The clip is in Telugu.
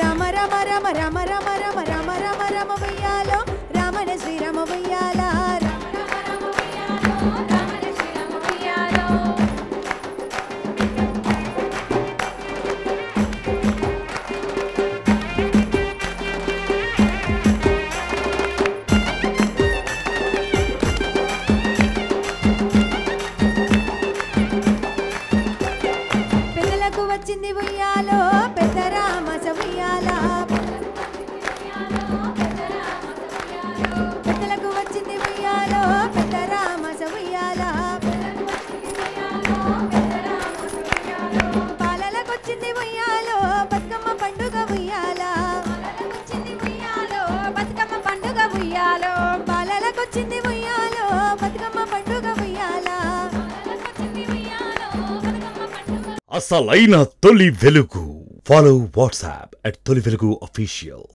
రామ రామ రామ రామ రామ రామ రామ రామ రామ ఉయ్యాలో రామన శ్రీరామ ఉయ్యాల వచ్చింది ఉయ్యాలో పెద్ద రామస ఉయ్యాల పెద్దలకు వచ్చింది ఉయ్యాలో పెద్ద రామస ఉయ్యాల పాలలకు వచ్చింది ఉయ్యాలో బతుకమ్మ పండుగ ఉయ్యాల బతుకమ్మ పండుగ ఉయ్యాలో పాలలకు వచ్చింది ఉయ్యాలో బతుకమ్మ పండుగ ఉయ్యాల అసలైన తొలి వెలుగు. ఫాలో వాట్సాప్ @తొలి వెలుగు official.